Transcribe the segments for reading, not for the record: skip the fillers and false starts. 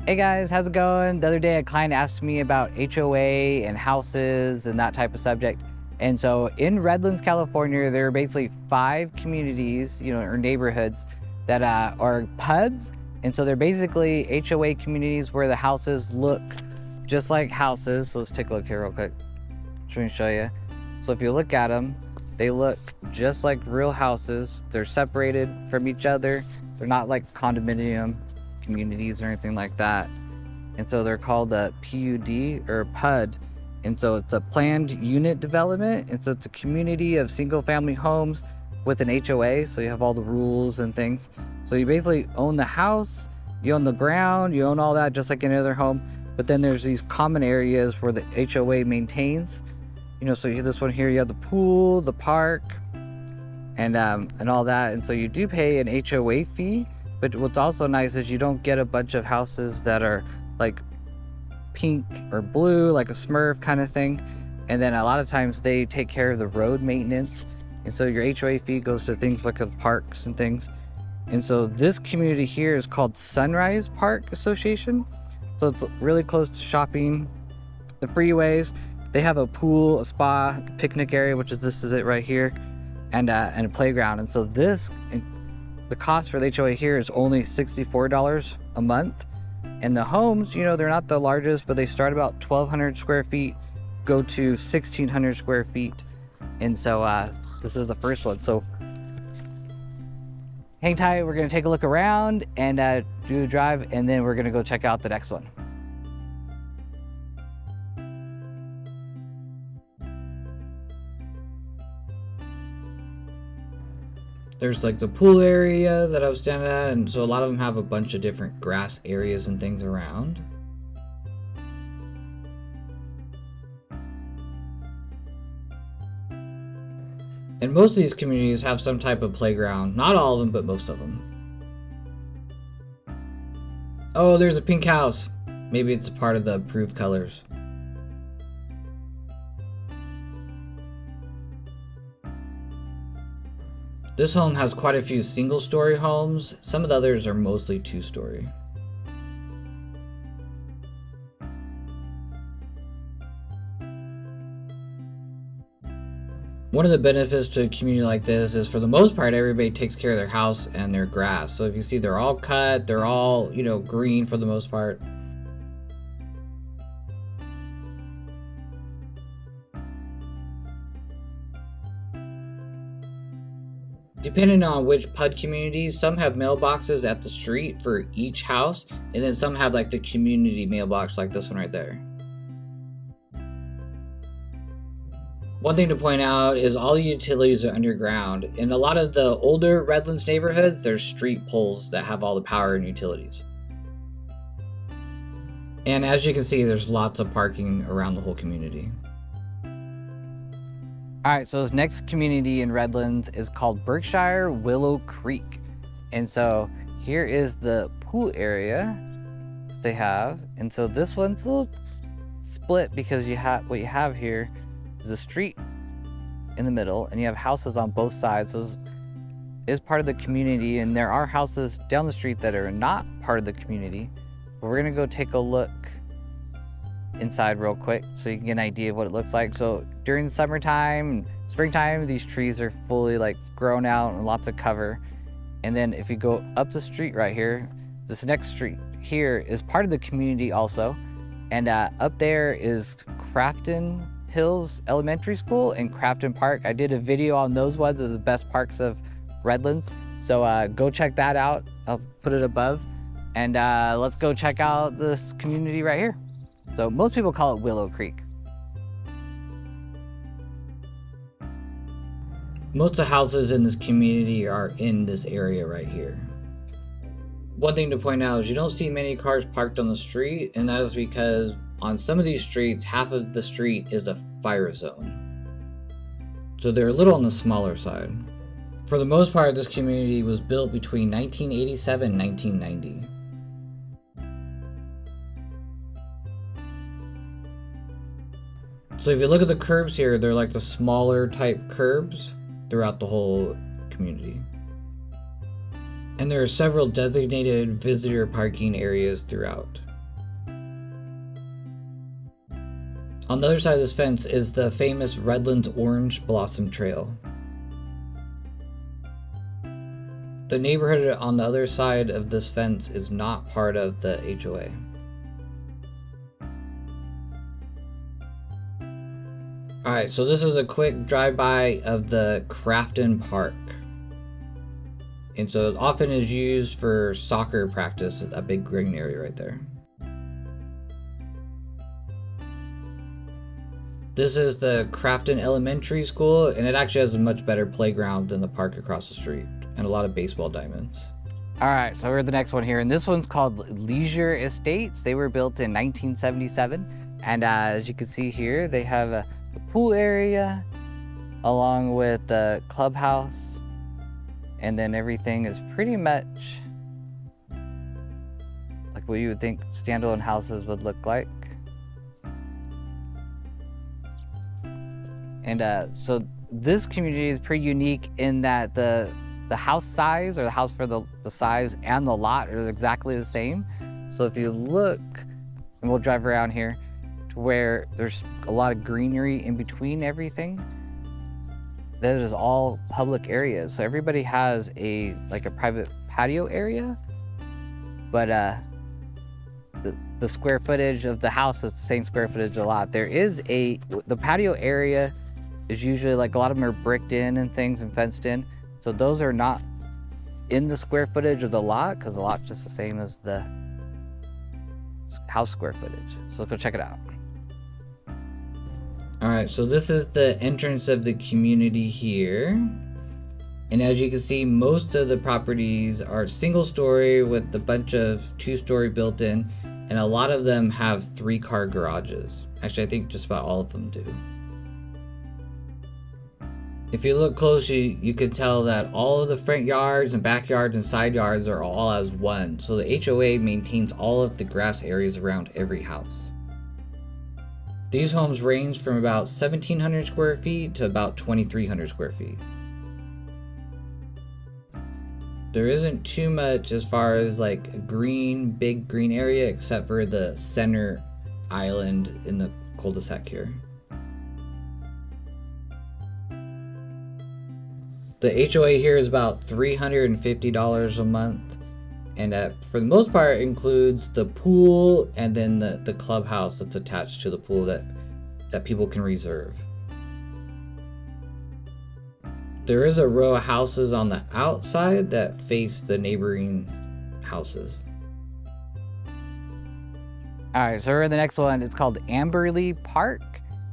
Hey guys, how's it going? The other day a client asked me about HOA and houses and that type of subject. And so in Redlands, California, there are basically 5 communities, or neighborhoods that are PUDs. And so they're basically HOA communities where the houses look just like houses. So let's take a look here real quick. Let me show you. So if you look at them, they look just like real houses. They're separated from each other. They're not like condominium communities or anything like that. And so they're called a PUD or PUD. And so it's a planned unit development. And so it's a community of single family homes with an HOA. So you have all the rules and things. So you basically own the house, you own the ground, you own all that just like any other home. But then there's these common areas where the HOA maintains. So you have this one here, you have the pool, the park, and all that. And so you do pay an HOA fee. But what's also nice is you don't get a bunch of houses that are like pink or blue, like a Smurf kind of thing. And then a lot of times they take care of the road maintenance. And so your HOA fee goes to things like the parks and things. And so this community here is called Sunrise Park Association. So it's really close to shopping, the freeways. They have a pool, a spa, picnic area, this is it right here, and a playground. And so the cost for the HOA here is only $64 a month. And the homes, they're not the largest, but they start about 1,200 square feet, go to 1,600 square feet. And so this is the first one. So hang tight, we're gonna take a look around and do a drive, and then we're gonna go check out the next one. There's like the pool area that I was standing at, and so a lot of them have a bunch of different grass areas and things around. And most of these communities have some type of playground. Not all of them, but most of them. Oh, there's a pink house. Maybe it's a part of the approved colors. This home has quite a few single-story homes. Some of the others are mostly 2-story. One of the benefits to a community like this is, for the most part, everybody takes care of their house and their grass. So if you see, they're all cut, they're all, green for the most part. Depending on which PUD communities, some have mailboxes at the street for each house, and then some have like the community mailbox like this one right there. One thing to point out is all the utilities are underground. In a lot of the older Redlands neighborhoods, there's street poles that have all the power and utilities. And as you can see, there's lots of parking around the whole community. All right, so this next community in Redlands is called Berkshire Willow Creek. And so here is the pool area that they have. And so this one's a little split because what you have here is a street in the middle, and you have houses on both sides. So this is part of the community, and there are houses down the street that are not part of the community. But we're gonna go take a look inside real quick so you can get an idea of what it looks like. So during summertime and springtime, these trees are fully like grown out and lots of cover. And then if you go up the street right here, this next street here is part of the community also. And up there is Crafton Hills Elementary School and Crafton Park. I did a video on those ones as the best parks of Redlands. So go check that out. I'll put it above. And let's go check out this community right here. So most people call it Willow Creek. Most of the houses in this community are in this area right here. One thing to point out is you don't see many cars parked on the street, and that is because on some of these streets, half of the street is a fire zone. So they're a little on the smaller side. For the most part, this community was built between 1987 and 1990. So if you look at the curbs here, they're like the smaller type curbs throughout the whole community. And there are several designated visitor parking areas throughout. On the other side of this fence is the famous Redlands Orange Blossom Trail. The neighborhood on the other side of this fence is not part of the HOA. Alright, so this is a quick drive-by of the Crafton Park. And so it often is used for soccer practice at that big green area right there. This is the Crafton Elementary School, and it actually has a much better playground than the park across the street, and a lot of baseball diamonds. All right, so we're at the next one here, and this one's called Leisure Estates. They were built in 1977, and as you can see here, they have a pool area along with the clubhouse, and then everything is pretty much like what you would think standalone houses would look like. And so this community is pretty unique in that the house size, or the house for the size, and the lot are exactly the same. So if you look, and we'll drive around here, to where there's a lot of greenery in between everything, that is all public areas. So everybody has a private patio area, but the square footage of the house is the same square footage of the lot. There is the patio area is usually, like, a lot of them are bricked in and things and fenced in. So those are not in the square footage of the lot, because the lot's just the same as the house square footage. So let's go check it out. All right, so this is the entrance of the community here. And as you can see, most of the properties are single story with a bunch of 2-story built in, and a lot of them have 3-car garages. Actually, I think just about all of them do. If you look closely, you can tell that all of the front yards and backyards and side yards are all as one. So the HOA maintains all of the grass areas around every house. These homes range from about 1,700 square feet to about 2,300 square feet. There isn't too much as far as like a big green area, except for the center island in the cul-de-sac here. The HOA here is about $350 a month, and for the most part includes the pool and then the clubhouse that's attached to the pool that people can reserve. There is a row of houses on the outside that face the neighboring houses. All right, so we're in the next one. It's called Amberley Park.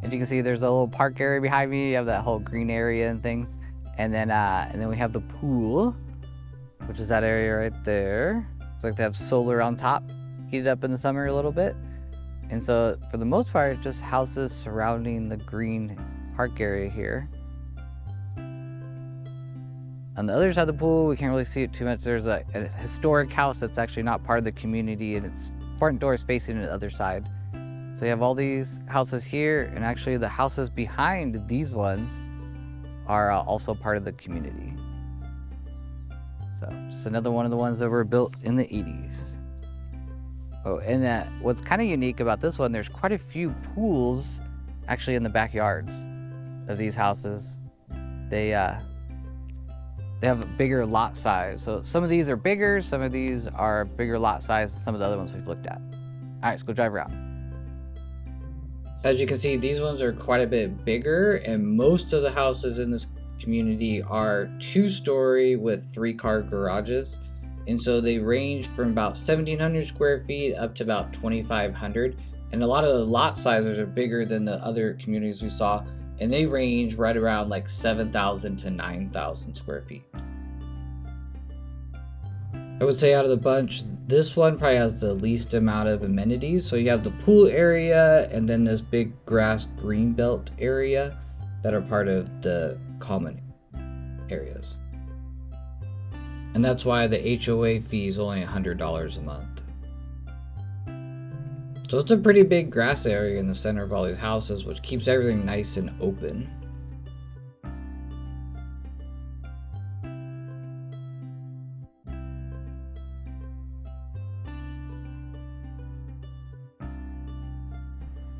As you can see, there's a little park area behind me. You have that whole green area and things. And then we have the pool, which is that area right there. It's like they have solar on top, heated up in the summer a little bit. And so for the most part, just houses surrounding the green park area here. On the other side of the pool, we can't really see it too much. There's a historic house that's actually not part of the community, and its front door is facing the other side. So you have all these houses here, and actually the houses behind these ones are also part of the community. So just another one of the ones that were built in the 80s. Oh, and what's kind of unique about this one, there's quite a few pools actually in the backyards of these houses. They have a bigger lot size. So some of these are bigger, some of these are bigger lot size than some of the other ones we've looked at. All right, let's go drive around. As you can see, these ones are quite a bit bigger, and most of the houses in this community are 2-story with 3-car garages. And so they range from about 1,700 square feet up to about 2,500. And a lot of the lot sizes are bigger than the other communities we saw, and they range right around like 7,000 to 9,000 square feet. I would say out of the bunch, this one probably has the least amount of amenities. So you have the pool area and then this big grass green belt area that are part of the common areas. And that's why the HOA fee is only $100 a month. So it's a pretty big grass area in the center of all these houses, which keeps everything nice and open.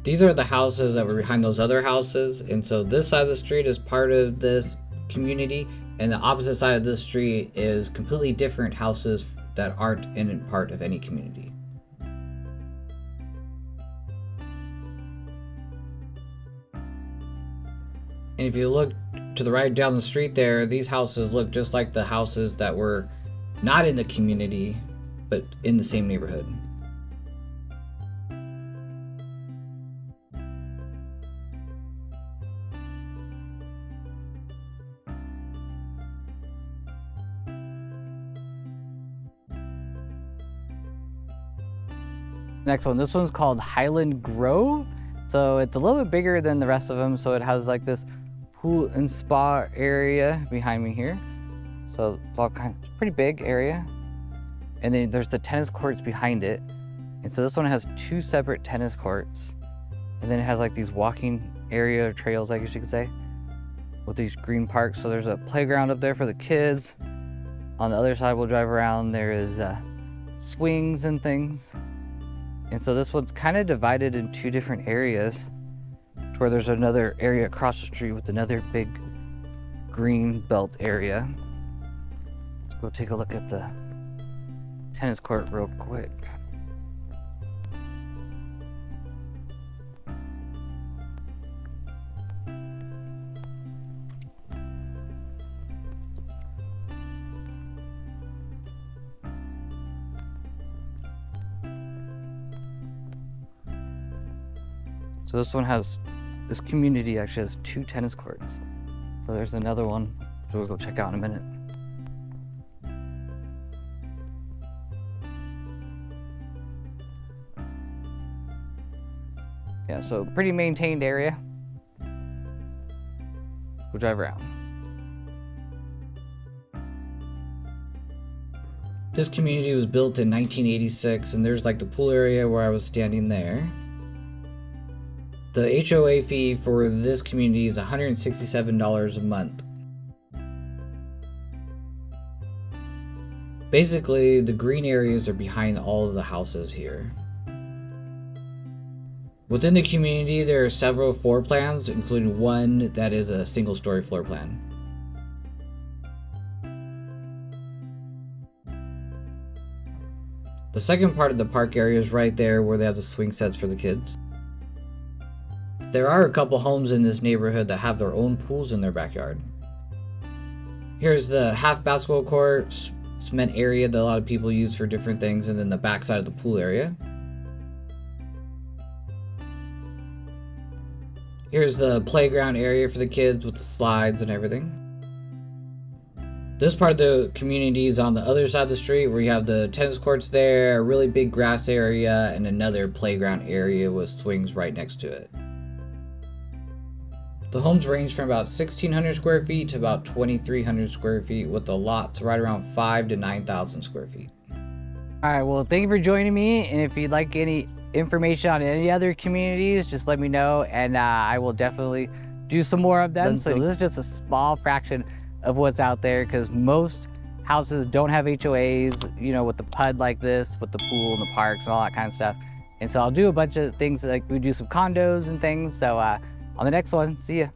These are the houses that were behind those other houses, and so this side of the street is part of this community, and the opposite side of this street is completely different houses that aren't in part of any community. And if you look to the right down the street there, these houses look just like the houses that were not in the community, but in the same neighborhood. Next one, this one's called Highland Grove. So it's a little bit bigger than the rest of them. So it has like this pool and spa area behind me here. So it's all kind of pretty big area. And then there's the tennis courts behind it. And so this one has 2 separate tennis courts. And then it has like these walking area trails, I guess you could say, with these green parks. So there's a playground up there for the kids. On the other side, we'll drive around. There is swings and things. And so this one's kind of divided in 2 different areas, to where there's another area across the street with another big green belt area. Let's go take a look at the tennis court real quick. So this community actually has 2 tennis courts. So there's another one, which we'll go check out in a minute. Yeah, so pretty maintained area. Let's go drive around. This community was built in 1986, and there's like the pool area where I was standing there. The HOA fee for this community is $167 a month. Basically, the green areas are behind all of the houses here. Within the community, there are several floor plans, including one that is a single-story floor plan. The second part of the park area is right there where they have the swing sets for the kids. There are a couple homes in this neighborhood that have their own pools in their backyard. Here's the half basketball court, cement area that a lot of people use for different things, and then the back side of the pool area. Here's the playground area for the kids with the slides and everything. This part of the community is on the other side of the street, where you have the tennis courts there, a really big grass area, and another playground area with swings right next to it. The homes range from about 1,600 square feet to about 2,300 square feet, with the lots right around 5,000 to 9,000 square feet. All right, well, thank you for joining me. And if you'd like any information on any other communities, just let me know, and I will definitely do some more of them. So this is just a small fraction of what's out there, because most houses don't have HOAs, you know, with the PUD like this, with the pool and the parks and all that kind of stuff. And so I'll do a bunch of things, like we do some condos and things. So on the next one, see ya.